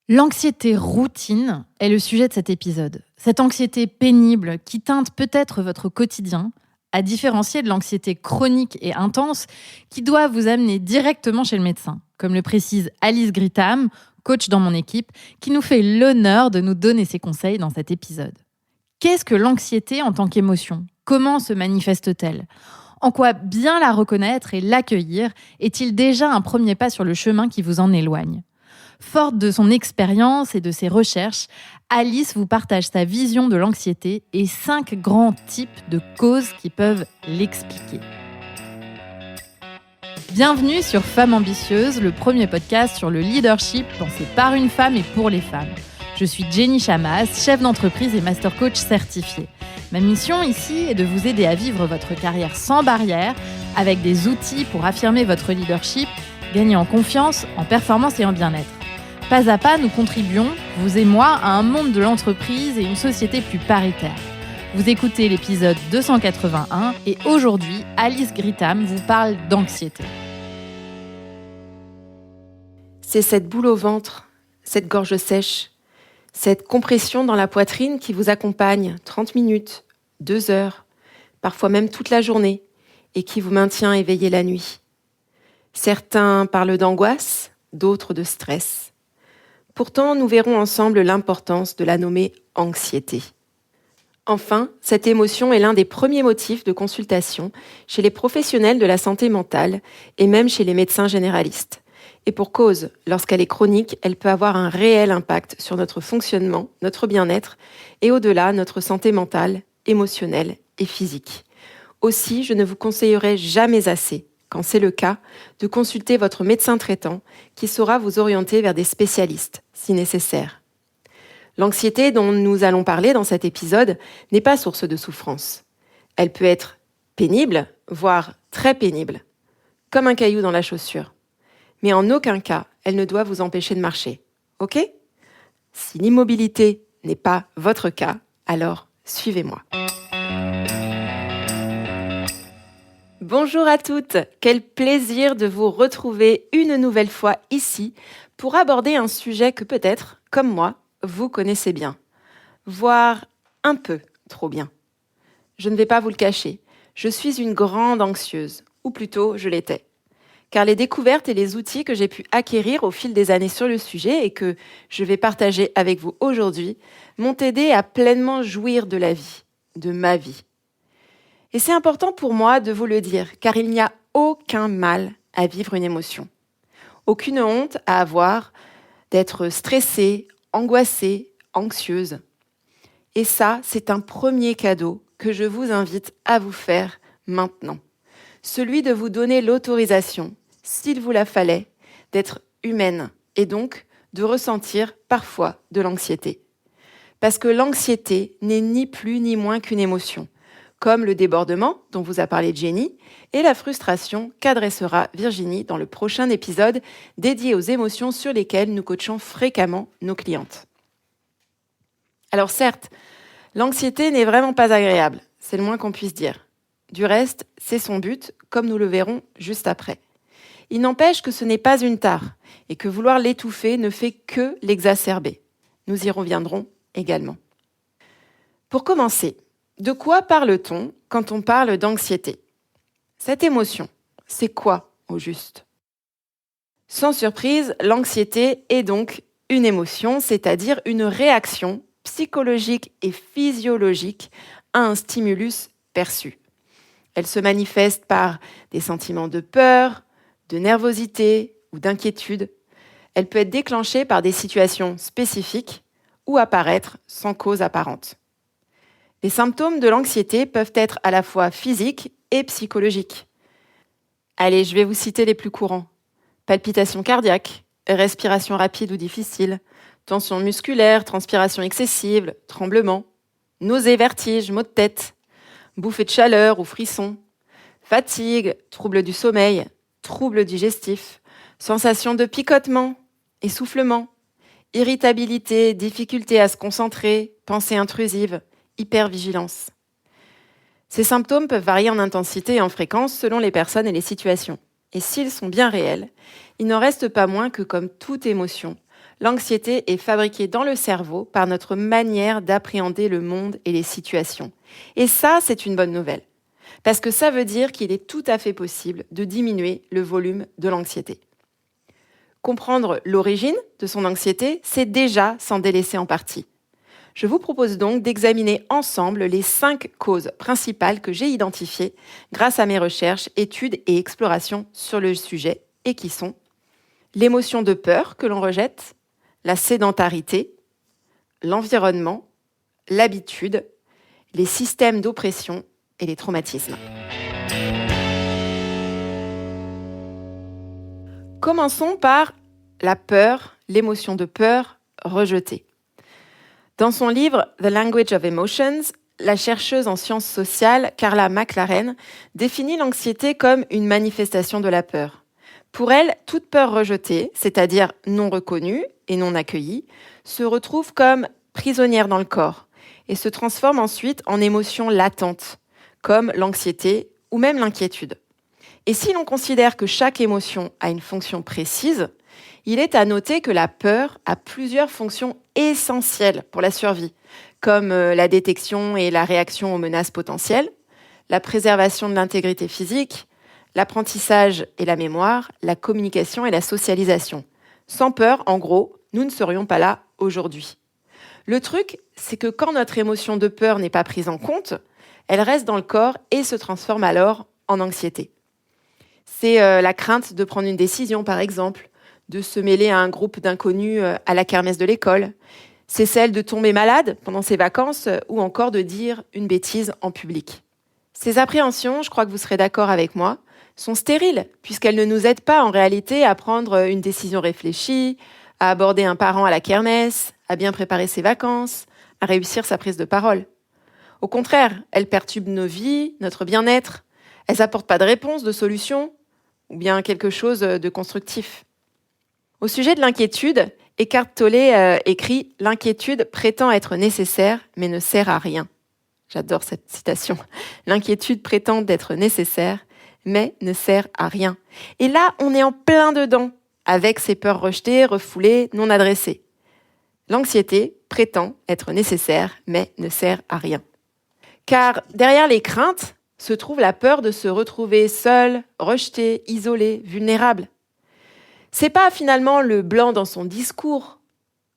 L'anxiété routine est le sujet de cet épisode. Cette anxiété pénible qui teinte peut-être votre quotidien, à différencier de l'anxiété chronique et intense qui doit vous amener directement chez le médecin, comme le précise Alice Gritham, coach dans mon équipe, qui nous fait l'honneur de nous donner ses conseils dans cet épisode. Qu'est-ce que l'anxiété en tant qu'émotion ? Comment se manifeste-t-elle ? En quoi bien la reconnaître et l'accueillir est-il déjà un premier pas sur le chemin qui vous en éloigne ? Forte de son expérience et de ses recherches, Alice vous partage sa vision de l'anxiété et 5 grands types de causes qui peuvent l'expliquer. Bienvenue sur Femmes ambitieuses, le premier podcast sur le leadership pensé par une femme et pour les femmes. Je suis Jenny Chamas, chef d'entreprise et master coach certifiée. Ma mission ici est de vous aider à vivre votre carrière sans barrière, avec des outils pour affirmer votre leadership, gagner en confiance, en performance et en bien-être. Pas à pas, nous contribuons, vous et moi, à un monde de l'entreprise et une société plus paritaire. Vous écoutez l'épisode 281 et aujourd'hui, Alice Gritham vous parle d'anxiété. C'est cette boule au ventre, cette gorge sèche, cette compression dans la poitrine qui vous accompagne 30 minutes, 2 heures, parfois même toute la journée et qui vous maintient éveillé la nuit. Certains parlent d'angoisse, d'autres de stress. Pourtant, nous verrons ensemble l'importance de la nommer anxiété. Enfin, cette émotion est l'un des premiers motifs de consultation chez les professionnels de la santé mentale et même chez les médecins généralistes. Et pour cause, lorsqu'elle est chronique, elle peut avoir un réel impact sur notre fonctionnement, notre bien-être et au-delà, notre santé mentale, émotionnelle et physique. Aussi, je ne vous conseillerai jamais assez, quand c'est le cas, de consulter votre médecin traitant qui saura vous orienter vers des spécialistes, si nécessaire. L'anxiété dont nous allons parler dans cet épisode n'est pas source de souffrance. Elle peut être pénible, voire très pénible, comme un caillou dans la chaussure. Mais en aucun cas, elle ne doit vous empêcher de marcher. Ok ? Si l'immobilité n'est pas votre cas, alors suivez-moi. Bonjour à toutes, quel plaisir de vous retrouver une nouvelle fois ici pour aborder un sujet que peut-être, comme moi, vous connaissez bien, voire un peu trop bien. Je ne vais pas vous le cacher, je suis une grande anxieuse, ou plutôt je l'étais. Car les découvertes et les outils que j'ai pu acquérir au fil des années sur le sujet et que je vais partager avec vous aujourd'hui m'ont aidé à pleinement jouir de la vie, de ma vie. Et c'est important pour moi de vous le dire, car il n'y a aucun mal à vivre une émotion. Aucune honte à avoir d'être stressée, angoissée, anxieuse. Et ça, c'est un premier cadeau que je vous invite à vous faire maintenant. Celui de vous donner l'autorisation, s'il vous la fallait, d'être humaine et donc de ressentir parfois de l'anxiété. Parce que l'anxiété n'est ni plus ni moins qu'une émotion, comme le débordement dont vous a parlé Jenny et la frustration qu'adressera Virginie dans le prochain épisode dédié aux émotions sur lesquelles nous coachons fréquemment nos clientes. Alors certes, l'anxiété n'est vraiment pas agréable, c'est le moins qu'on puisse dire. Du reste, c'est son but, comme nous le verrons juste après. Il n'empêche que ce n'est pas une tare et que vouloir l'étouffer ne fait que l'exacerber. Nous y reviendrons également. Pour commencer, de quoi parle-t-on quand on parle d'anxiété ? Cette émotion, c'est quoi au juste ? Sans surprise, l'anxiété est donc une émotion, c'est-à-dire une réaction psychologique et physiologique à un stimulus perçu. Elle se manifeste par des sentiments de peur, de nervosité ou d'inquiétude. Elle peut être déclenchée par des situations spécifiques ou apparaître sans cause apparente. Les symptômes de l'anxiété peuvent être à la fois physiques et psychologiques. Allez, je vais vous citer les plus courants. Palpitations cardiaques, respiration rapide ou difficile, tension musculaire, transpiration excessive, tremblements, nausées, vertiges, maux de tête, bouffées de chaleur ou frissons, fatigue, troubles du sommeil, troubles digestifs, sensation de picotement, essoufflement, irritabilité, difficulté à se concentrer, pensées intrusives, hypervigilance. Ces symptômes peuvent varier en intensité et en fréquence selon les personnes et les situations. Et s'ils sont bien réels, il n'en reste pas moins que, comme toute émotion, L'anxiété est fabriquée dans le cerveau par notre manière d'appréhender le monde et les situations. Et ça, c'est une bonne nouvelle. Parce que ça veut dire qu'il est tout à fait possible de diminuer le volume de l'anxiété. Comprendre l'origine de son anxiété, c'est déjà s'en délaisser en partie. Je vous propose donc d'examiner ensemble les 5 causes principales que j'ai identifiées grâce à mes recherches, études et explorations sur le sujet et qui sont l'émotion de peur que l'on rejette, la sédentarité, l'environnement, l'habitude, les systèmes d'oppression et les traumatismes. Commençons par la peur, l'émotion de peur rejetée. Dans son livre The Language of Emotions, la chercheuse en sciences sociales Carla McLaren définit l'anxiété comme une manifestation de la peur. Pour elle, toute peur rejetée, c'est-à-dire non reconnue et non accueillie, se retrouve comme prisonnière dans le corps et se transforme ensuite en émotion latente, comme l'anxiété ou même l'inquiétude. Et si l'on considère que chaque émotion a une fonction précise, il est à noter que la peur a plusieurs fonctions essentielles pour la survie, comme la détection et la réaction aux menaces potentielles, la préservation de l'intégrité physique, l'apprentissage et la mémoire, la communication et la socialisation. Sans peur, en gros, nous ne serions pas là aujourd'hui. Le truc, c'est que quand notre émotion de peur n'est pas prise en compte, elle reste dans le corps et se transforme alors en anxiété. C'est la crainte de prendre une décision, par exemple, de se mêler à un groupe d'inconnus à la kermesse de l'école. C'est celle de tomber malade pendant ses vacances ou encore de dire une bêtise en public. Ces appréhensions, je crois que vous serez d'accord avec moi, sont stériles, puisqu'elles ne nous aident pas en réalité à prendre une décision réfléchie, à aborder un parent à la kermesse, à bien préparer ses vacances, à réussir sa prise de parole. Au contraire, elles perturbent nos vies, notre bien-être. Elles n'apportent pas de réponse, de solution, ou bien quelque chose de constructif. Au sujet de l'inquiétude, Eckhart Tolle écrit « L'inquiétude prétend être nécessaire, mais ne sert à rien ». J'adore cette citation. L'inquiétude prétend être nécessaire, mais ne sert à rien. Et là, on est en plein dedans, avec ces peurs rejetées, refoulées, non adressées. L'anxiété prétend être nécessaire, mais ne sert à rien. Car derrière les craintes se trouve la peur de se retrouver seul, rejeté, isolé, vulnérable. C'est pas finalement le blanc dans son discours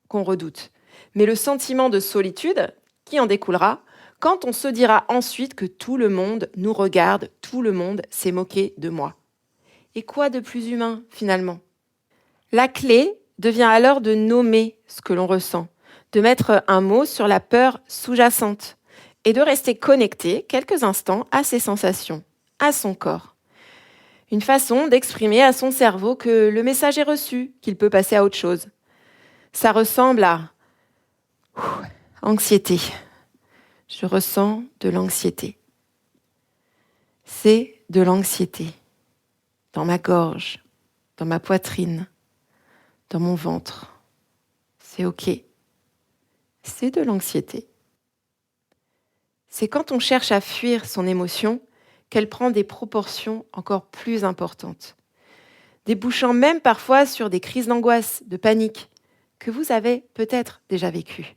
qu'on redoute, mais le sentiment de solitude qui en découlera quand on se dira ensuite que tout le monde nous regarde, tout le monde s'est moqué de moi. Et quoi de plus humain finalement ? La clé devient alors de nommer ce que l'on ressent, de mettre un mot sur la peur sous-jacente et de rester connecté quelques instants à ses sensations, à son corps. Une façon d'exprimer à son cerveau que le message est reçu, qu'il peut passer à autre chose. Ça ressemble à anxiété. Je ressens de l'anxiété. C'est de l'anxiété. Dans ma gorge, dans ma poitrine, dans mon ventre. C'est OK. C'est de l'anxiété. C'est quand on cherche à fuir son émotion qu'elle prend des proportions encore plus importantes, débouchant même parfois sur des crises d'angoisse, de panique, que vous avez peut-être déjà vécues.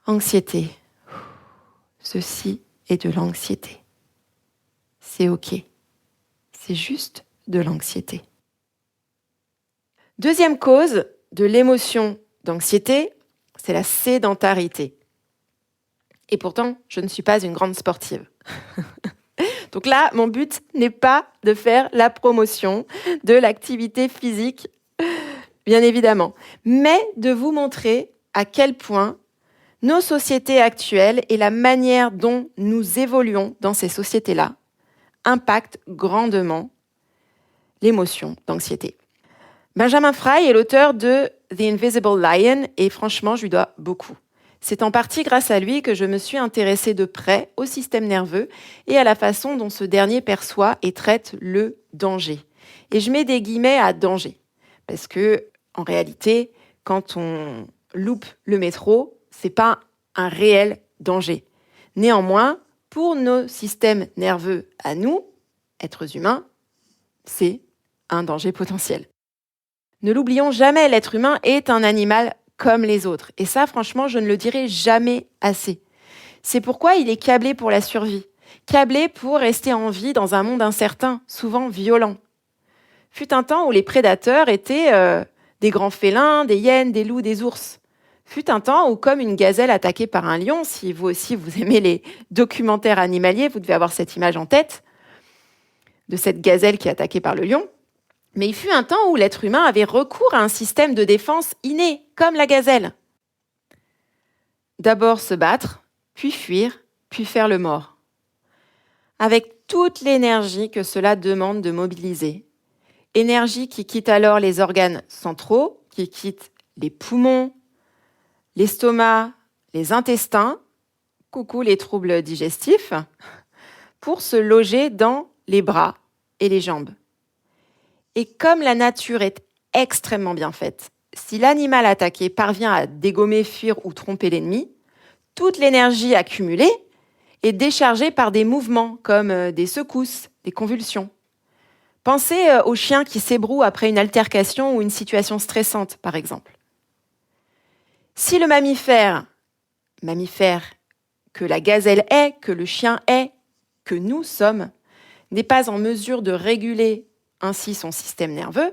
Anxiété. Ceci est de l'anxiété. C'est OK. C'est juste de l'anxiété. Deuxième cause de l'émotion d'anxiété, c'est la sédentarité. Et pourtant, je ne suis pas une grande sportive. Donc là, mon but n'est pas de faire la promotion de l'activité physique, bien évidemment, mais de vous montrer à quel point nos sociétés actuelles et la manière dont nous évoluons dans ces sociétés-là impactent grandement l'émotion d'anxiété. Benjamin Fry est l'auteur de The Invisible Lion et franchement, je lui dois beaucoup. C'est en partie grâce à lui que je me suis intéressée de près au système nerveux et à la façon dont ce dernier perçoit et traite le danger. Et je mets des guillemets à danger, parce que en réalité, quand on loupe le métro, c'est pas un réel danger. Néanmoins, pour nos systèmes nerveux à nous, êtres humains, c'est un danger potentiel. Ne l'oublions jamais, l'être humain est un animal comme les autres. Et ça, franchement, je ne le dirai jamais assez. C'est pourquoi il est câblé pour la survie, câblé pour rester en vie dans un monde incertain, souvent violent. Fut un temps où les prédateurs étaient des grands félins, des hyènes, des loups, des ours. Fut un temps où, comme une gazelle attaquée par un lion, si vous aussi vous aimez les documentaires animaliers, vous devez avoir cette image en tête, de cette gazelle qui est attaquée par le lion. Mais il fut un temps où l'être humain avait recours à un système de défense inné, comme la gazelle. D'abord se battre, puis fuir, puis faire le mort. Avec toute l'énergie que cela demande de mobiliser. Énergie qui quitte alors les organes centraux, qui quitte les poumons, l'estomac, les intestins, coucou les troubles digestifs, pour se loger dans les bras et les jambes. Et comme la nature est extrêmement bien faite, si l'animal attaqué parvient à dégommer, fuir ou tromper l'ennemi, toute l'énergie accumulée est déchargée par des mouvements comme des secousses, des convulsions. Pensez au chien qui s'ébroue après une altercation ou une situation stressante, par exemple. Si le mammifère que la gazelle est, que le chien est, que nous sommes, n'est pas en mesure de réguler ainsi son système nerveux,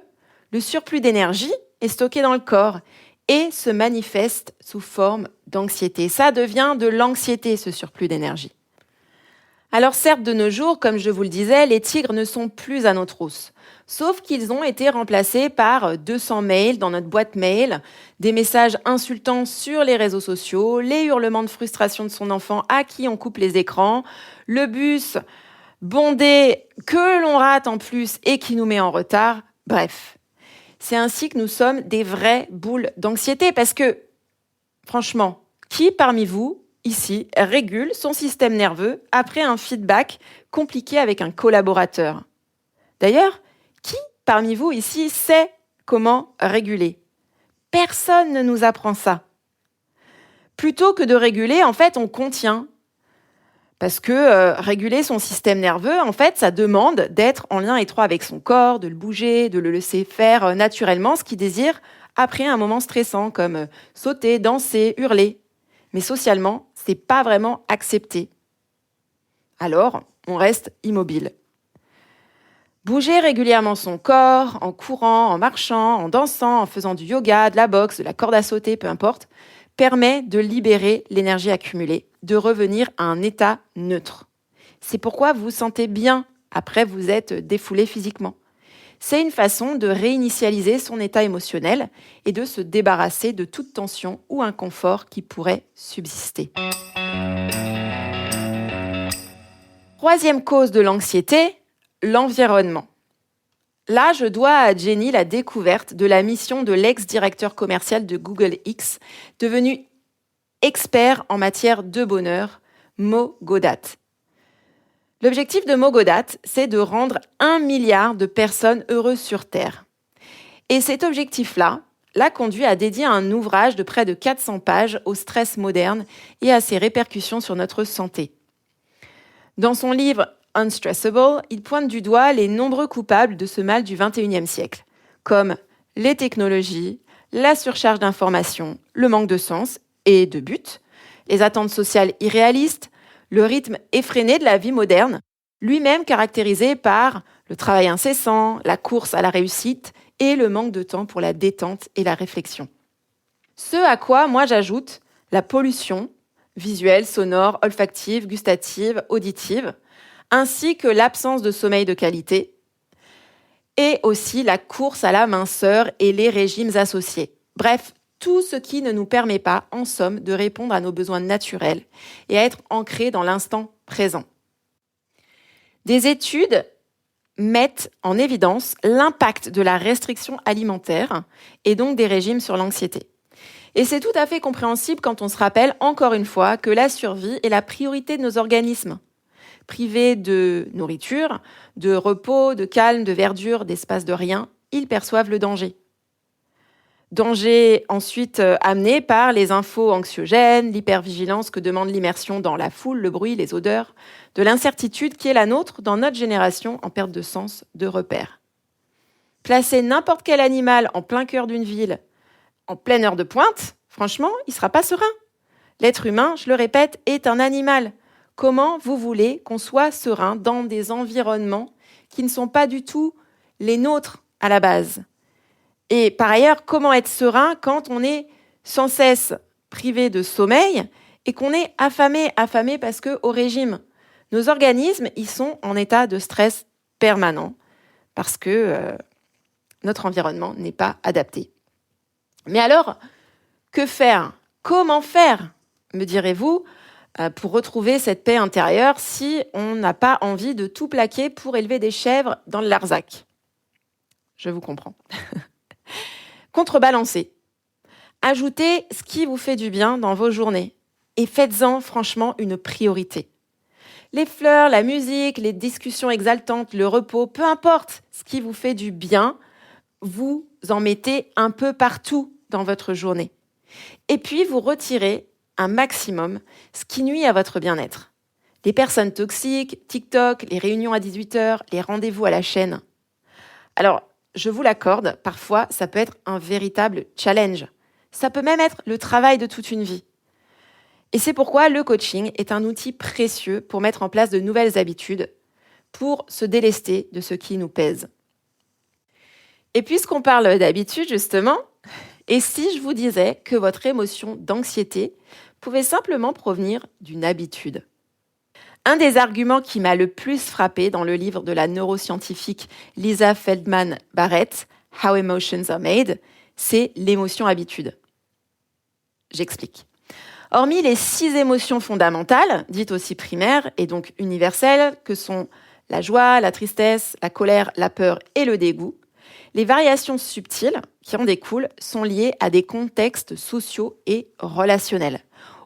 le surplus d'énergie est stocké dans le corps et se manifeste sous forme d'anxiété. Ça devient de l'anxiété, ce surplus d'énergie. Alors certes, de nos jours, comme je vous le disais, les tigres ne sont plus à nos trousses. Sauf qu'ils ont été remplacés par 200 mails dans notre boîte mail, des messages insultants sur les réseaux sociaux, les hurlements de frustration de son enfant à qui on coupe les écrans, le bus bondé que l'on rate en plus et qui nous met en retard. Bref, c'est ainsi que nous sommes des vraies boules d'anxiété parce que, franchement, qui parmi vous, ici, régule son système nerveux après un feedback compliqué avec un collaborateur? D'ailleurs, qui parmi vous ici sait comment réguler? Personne ne nous apprend ça. Plutôt que de réguler, en fait, on contient. Parce que réguler son système nerveux, en fait, ça demande d'être en lien étroit avec son corps, de le bouger, de le laisser faire naturellement ce qu'il désire après un moment stressant, comme sauter, danser, hurler. Mais socialement, c'est pas vraiment accepté. Alors, on reste immobile. Bouger régulièrement son corps, en courant, en marchant, en dansant, en faisant du yoga, de la boxe, de la corde à sauter, peu importe, permet de libérer l'énergie accumulée, de revenir à un état neutre. C'est pourquoi vous vous sentez bien après vous êtes défoulé physiquement. C'est une façon de réinitialiser son état émotionnel et de se débarrasser de toute tension ou inconfort qui pourrait subsister. Troisième cause de l'anxiété, l'environnement. Là, je dois à Jenny la découverte de la mission de l'ex-directeur commercial de Google X, devenu expert en matière de bonheur, Mo Gaudat. L'objectif de Mo Gaudat, c'est de rendre 1 milliard de personnes heureuses sur Terre. Et cet objectif-là l'a conduit à dédier un ouvrage de près de 400 pages au stress moderne et à ses répercussions sur notre santé. Dans son livre Unstressable, il pointe du doigt les nombreux coupables de ce mal du XXIe siècle, comme les technologies, la surcharge d'informations, le manque de sens et de but, les attentes sociales irréalistes, le rythme effréné de la vie moderne, lui-même caractérisé par le travail incessant, la course à la réussite et le manque de temps pour la détente et la réflexion. Ce à quoi moi j'ajoute la pollution visuelle, sonore, olfactive, gustative, auditive, ainsi que l'absence de sommeil de qualité, et aussi la course à la minceur et les régimes associés. Bref, tout ce qui ne nous permet pas, en somme, de répondre à nos besoins naturels et à être ancrés dans l'instant présent. Des études mettent en évidence l'impact de la restriction alimentaire et donc des régimes sur l'anxiété. Et c'est tout à fait compréhensible quand on se rappelle, encore une fois, que la survie est la priorité de nos organismes. Privés de nourriture, de repos, de calme, de verdure, d'espace de rien, ils perçoivent le danger. Danger ensuite amené par les infos anxiogènes, l'hypervigilance que demande l'immersion dans la foule, le bruit, les odeurs, de l'incertitude qui est la nôtre dans notre génération en perte de sens, de repères. Placez n'importe quel animal en plein cœur d'une ville, en pleine heure de pointe, franchement, il ne sera pas serein. L'être humain, je le répète, est un animal. Comment vous voulez qu'on soit serein dans des environnements qui ne sont pas du tout les nôtres à la base? Et par ailleurs, comment être serein quand on est sans cesse privé de sommeil et qu'on est affamé parce qu'au régime, nos organismes, ils sont en état de stress permanent parce que notre environnement n'est pas adapté. Mais alors, que faire? Comment faire, me direz-vous, pour retrouver cette paix intérieure si on n'a pas envie de tout plaquer pour élever des chèvres dans le Larzac? Je vous comprends. Contrebalancez. Ajoutez ce qui vous fait du bien dans vos journées et faites-en franchement une priorité. Les fleurs, la musique, les discussions exaltantes, le repos, peu importe ce qui vous fait du bien, vous en mettez un peu partout dans votre journée. Et puis, vous retirez un maximum ce qui nuit à votre bien-être. Les personnes toxiques, TikTok, les réunions à 18h, les rendez-vous à la chaîne. Alors, je vous l'accorde, parfois, ça peut être un véritable challenge. Ça peut même être le travail de toute une vie. Et c'est pourquoi le coaching est un outil précieux pour mettre en place de nouvelles habitudes, pour se délester de ce qui nous pèse. Et puisqu'on parle d'habitude, justement, et si je vous disais que votre émotion d'anxiété pouvait simplement provenir d'une habitude? Un des arguments qui m'a le plus frappé dans le livre de la neuroscientifique Lisa Feldman Barrett, How Emotions Are Made, c'est l'émotion habitude. J'explique. Hormis les 6 émotions fondamentales, dites aussi primaires et donc universelles, que sont la joie, la tristesse, la colère, la peur et le dégoût, les variations subtiles qui en découlent sont liées à des contextes sociaux et relationnels.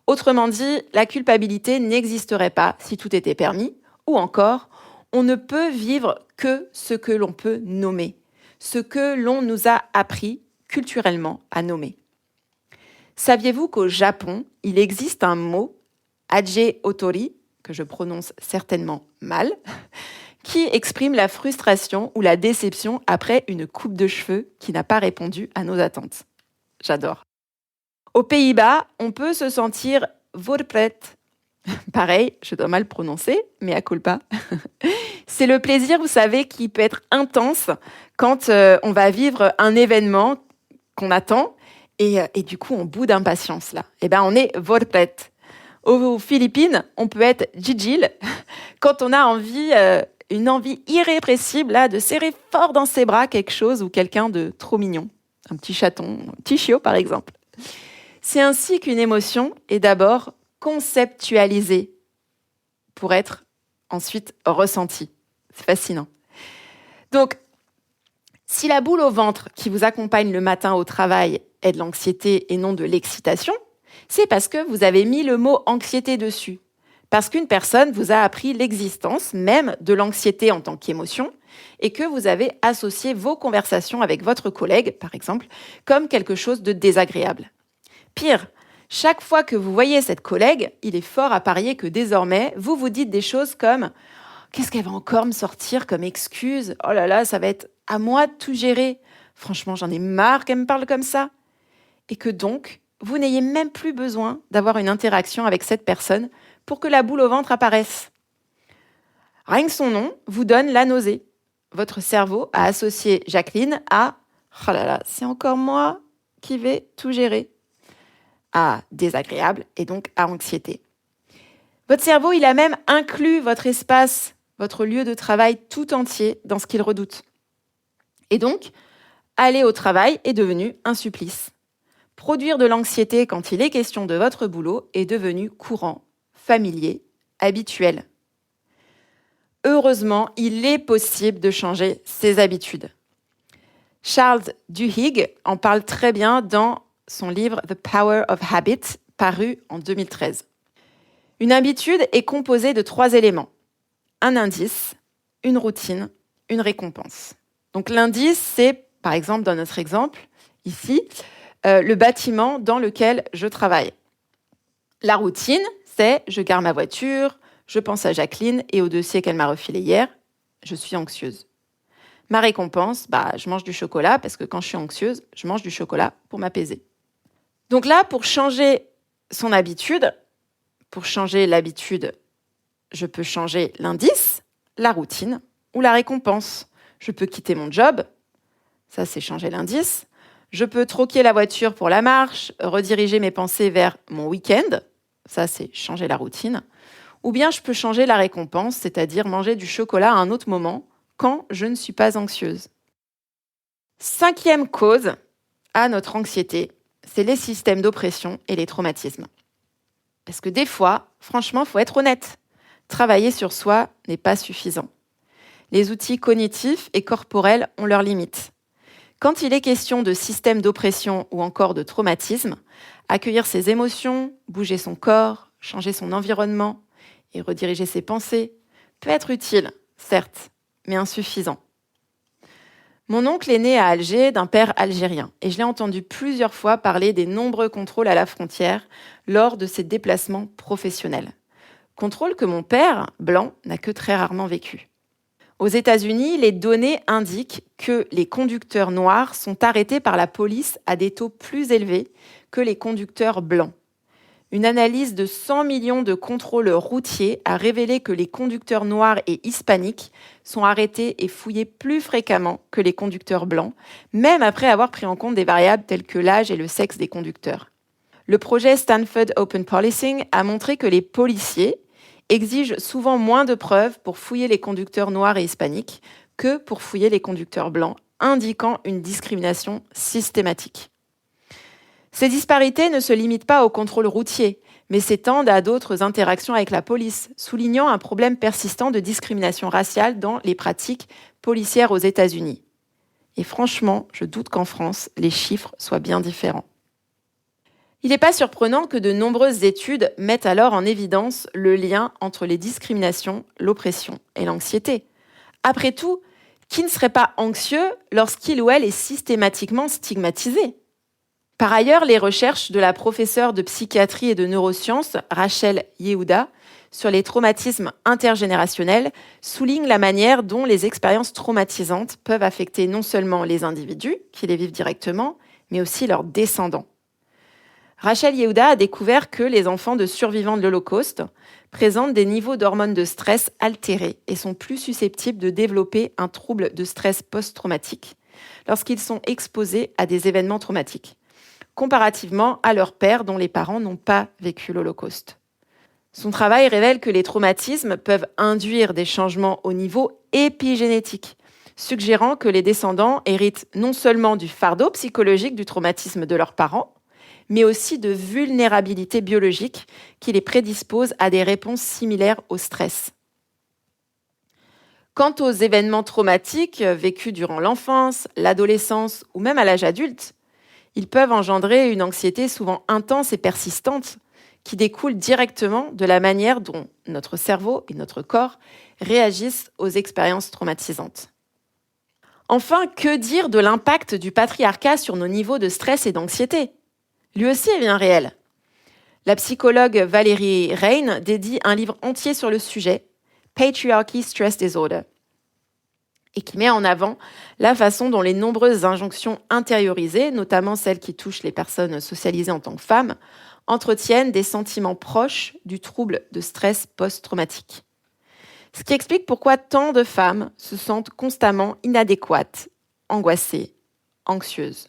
Autrement dit, la culpabilité n'existerait pas si tout était permis, ou encore, on ne peut vivre que ce que l'on peut nommer, ce que l'on nous a appris culturellement à nommer. Saviez-vous qu'au Japon, il existe un mot, Age Otori, que je prononce certainement mal, qui exprime la frustration ou la déception après une coupe de cheveux qui n'a pas répondu à nos attentes? J'adore. Aux Pays-Bas, on peut se sentir voorpret. Pareil, je dois mal prononcer, mais à culpa. C'est le plaisir, vous savez, qui peut être intense quand on va vivre un événement qu'on attend et du coup, on bout d'impatience là. Eh bien, on est voorpret. Aux Philippines, on peut être jijil quand on a envie, une envie irrépressible là, de serrer fort dans ses bras quelque chose ou quelqu'un de trop mignon. Un petit chaton, un petit chiot par exemple. C'est ainsi qu'une émotion est d'abord conceptualisée pour être ensuite ressentie. C'est fascinant. Donc, si la boule au ventre qui vous accompagne le matin au travail est de l'anxiété et non de l'excitation, c'est parce que vous avez mis le mot anxiété dessus. Parce qu'une personne vous a appris l'existence même de l'anxiété en tant qu'émotion et que vous avez associé vos conversations avec votre collègue, par exemple, comme quelque chose de désagréable. Pire, chaque fois que vous voyez cette collègue, il est fort à parier que désormais, vous vous dites des choses comme « Qu'est-ce qu'elle va encore me sortir comme excuse? Oh là là, ça va être à moi de tout gérer. Franchement, j'en ai marre qu'elle me parle comme ça. » Et que donc, vous n'ayez même plus besoin d'avoir une interaction avec cette personne pour que la boule au ventre apparaisse. Rien que son nom vous donne la nausée. Votre cerveau a associé Jacqueline à « Oh là là, c'est encore moi qui vais tout gérer », à désagréable et donc à anxiété. Votre cerveau, il a même inclus votre espace, votre lieu de travail tout entier dans ce qu'il redoute. Et donc, aller au travail est devenu un supplice. Produire de l'anxiété quand il est question de votre boulot est devenu courant, familier, habituel. Heureusement, il est possible de changer ses habitudes. Charles Duhigg en parle très bien dans son livre The Power of Habit, paru en 2013. Une habitude est composée de 3 éléments. Un indice, une routine, une récompense. Donc l'indice, c'est, par exemple, dans notre exemple, ici, le bâtiment dans lequel je travaille. La routine, c'est je gare ma voiture, je pense à Jacqueline et au dossier qu'elle m'a refilé hier, je suis anxieuse. Ma récompense, je mange du chocolat parce que quand je suis anxieuse, je mange du chocolat pour m'apaiser. Donc là, pour changer son habitude, pour changer l'habitude, je peux changer l'indice, la routine ou la récompense. Je peux quitter mon job, ça c'est changer l'indice. Je peux troquer la voiture pour la marche, rediriger mes pensées vers mon week-end, ça c'est changer la routine. Ou bien je peux changer la récompense, c'est-à-dire manger du chocolat à un autre moment quand je ne suis pas anxieuse. 5e cause à notre anxiété, c'est les systèmes d'oppression et les traumatismes. Parce que des fois, franchement, il faut être honnête. Travailler sur soi n'est pas suffisant. Les outils cognitifs et corporels ont leurs limites. Quand il est question de systèmes d'oppression ou encore de traumatisme, accueillir ses émotions, bouger son corps, changer son environnement et rediriger ses pensées peut être utile, certes, mais insuffisant. Mon oncle est né à Alger d'un père algérien et je l'ai entendu plusieurs fois parler des nombreux contrôles à la frontière lors de ses déplacements professionnels. Contrôles que mon père, blanc, n'a que très rarement vécu. Aux États-Unis, les données indiquent que les conducteurs noirs sont arrêtés par la police à des taux plus élevés que les conducteurs blancs. Une analyse de 100 millions de contrôles routiers a révélé que les conducteurs noirs et hispaniques sont arrêtés et fouillés plus fréquemment que les conducteurs blancs, même après avoir pris en compte des variables telles que l'âge et le sexe des conducteurs. Le projet Stanford Open Policing a montré que les policiers exigent souvent moins de preuves pour fouiller les conducteurs noirs et hispaniques que pour fouiller les conducteurs blancs, indiquant une discrimination systématique. Ces disparités ne se limitent pas au contrôle routier, mais s'étendent à d'autres interactions avec la police, soulignant un problème persistant de discrimination raciale dans les pratiques policières aux États-Unis. Et franchement, je doute qu'en France, les chiffres soient bien différents. Il n'est pas surprenant que de nombreuses études mettent alors en évidence le lien entre les discriminations, l'oppression et l'anxiété. Après tout, qui ne serait pas anxieux lorsqu'il ou elle est systématiquement stigmatisé ? Par ailleurs, les recherches de la professeure de psychiatrie et de neurosciences, Rachel Yehuda, sur les traumatismes intergénérationnels soulignent la manière dont les expériences traumatisantes peuvent affecter non seulement les individus qui les vivent directement, mais aussi leurs descendants. Rachel Yehuda a découvert que les enfants de survivants de l'Holocauste présentent des niveaux d'hormones de stress altérés et sont plus susceptibles de développer un trouble de stress post-traumatique lorsqu'ils sont exposés à des événements traumatiques, comparativement à leurs pères dont les parents n'ont pas vécu l'Holocauste. Son travail révèle que les traumatismes peuvent induire des changements au niveau épigénétique, suggérant que les descendants héritent non seulement du fardeau psychologique du traumatisme de leurs parents, mais aussi de vulnérabilité biologique qui les prédispose à des réponses similaires au stress. Quant aux événements traumatiques vécus durant l'enfance, l'adolescence ou même à l'âge adulte, ils peuvent engendrer une anxiété souvent intense et persistante qui découle directement de la manière dont notre cerveau et notre corps réagissent aux expériences traumatisantes. Enfin, que dire de l'impact du patriarcat sur nos niveaux de stress et d'anxiété ? Lui aussi est bien réel. La psychologue Valérie Rein dédie un livre entier sur le sujet, Patriarchy Stress Disorder, et qui met en avant la façon dont les nombreuses injonctions intériorisées, notamment celles qui touchent les personnes socialisées en tant que femmes, entretiennent des sentiments proches du trouble de stress post-traumatique. Ce qui explique pourquoi tant de femmes se sentent constamment inadéquates, angoissées, anxieuses.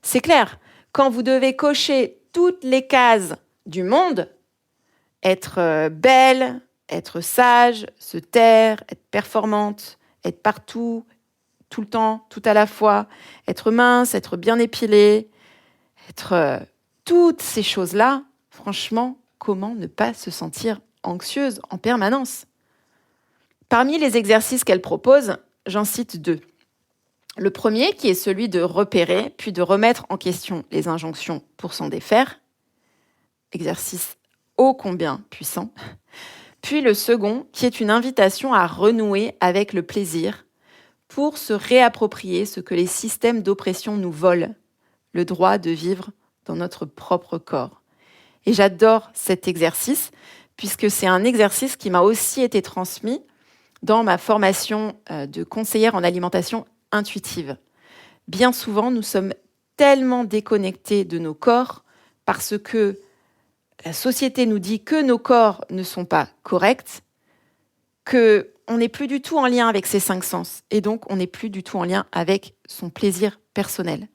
C'est clair, quand vous devez cocher toutes les cases du monde, être belle, être sage, se taire, être performante, être partout, tout le temps, tout à la fois, être mince, être bien épilée, être toutes ces choses-là, franchement, comment ne pas se sentir anxieuse en permanence ? Parmi les exercices qu'elle propose, j'en cite 2. Le premier, qui est celui de repérer, puis de remettre en question les injonctions pour s'en défaire. Exercice ô combien puissant. Puis le second, qui est une invitation à renouer avec le plaisir pour se réapproprier ce que les systèmes d'oppression nous volent, le droit de vivre dans notre propre corps. Et j'adore cet exercice, puisque c'est un exercice qui m'a aussi été transmis dans ma formation de conseillère en alimentation intuitive. Bien souvent, nous sommes tellement déconnectés de nos corps parce que la société nous dit que nos corps ne sont pas corrects, qu'on n'est plus du tout en lien avec ses 5 sens et donc on n'est plus du tout en lien avec son plaisir personnel.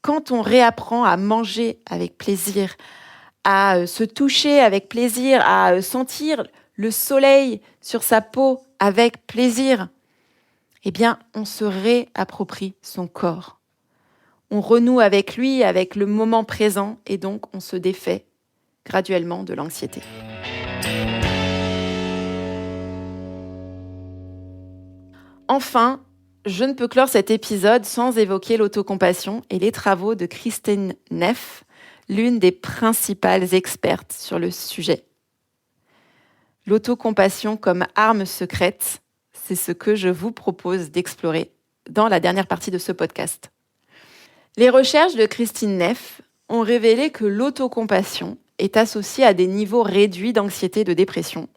Quand on réapprend à manger avec plaisir, à se toucher avec plaisir, à sentir le soleil sur sa peau avec plaisir, eh bien, on se réapproprie son corps. On renoue avec lui, avec le moment présent, et donc on se défait graduellement de l'anxiété. Enfin, je ne peux clore cet épisode sans évoquer l'autocompassion et les travaux de Kristin Neff, l'une des principales expertes sur le sujet. L'autocompassion comme arme secrète, c'est ce que je vous propose d'explorer dans la dernière partie de ce podcast. Les recherches de Kristin Neff ont révélé que l'autocompassion est associée à des niveaux réduits d'anxiété et de dépression,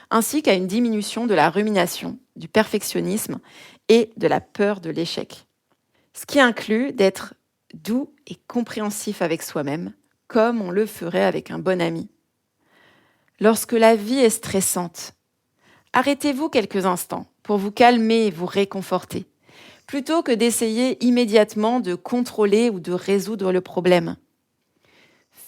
ainsi qu'à une diminution de la rumination, du perfectionnisme et de la peur de l'échec. Ce qui inclut d'être doux et compréhensif avec soi-même, comme on le ferait avec un bon ami. Lorsque la vie est stressante, arrêtez-vous quelques instants pour vous calmer et vous réconforter, plutôt que d'essayer immédiatement de contrôler ou de résoudre le problème.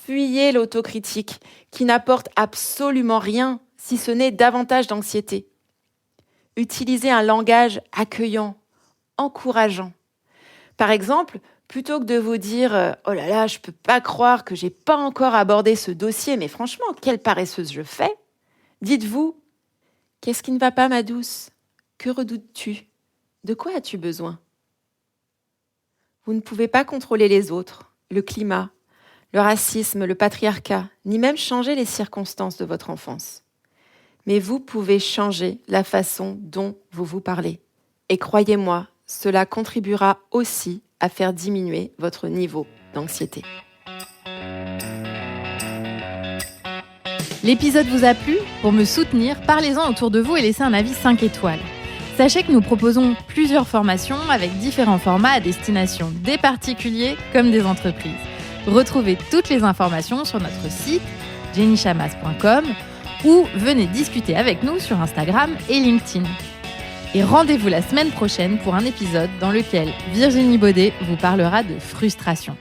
Fuyez l'autocritique qui n'apporte absolument rien si ce n'est davantage d'anxiété. Utilisez un langage accueillant, encourageant. Par exemple, plutôt que de vous dire « Oh là là, je ne peux pas croire que je n'ai pas encore abordé ce dossier, mais franchement, quelle paresseuse je fais !» dites-vous « Qu'est-ce qui ne va pas, ma douce ? Que redoutes-tu ? De quoi as-tu besoin ?» Vous ne pouvez pas contrôler les autres, le climat, le racisme, le patriarcat, ni même changer les circonstances de votre enfance. Mais vous pouvez changer la façon dont vous vous parlez. Et croyez-moi, cela contribuera aussi à faire diminuer votre niveau d'anxiété. L'épisode vous a plu ? Pour me soutenir, parlez-en autour de vous et laissez un avis 5 étoiles. Sachez que nous proposons plusieurs formations avec différents formats à destination des particuliers comme des entreprises. Retrouvez toutes les informations sur notre site jennychamas.com ou venez discuter avec nous sur Instagram et LinkedIn. Et rendez-vous la semaine prochaine pour un épisode dans lequel Virginie Baudet vous parlera de frustration.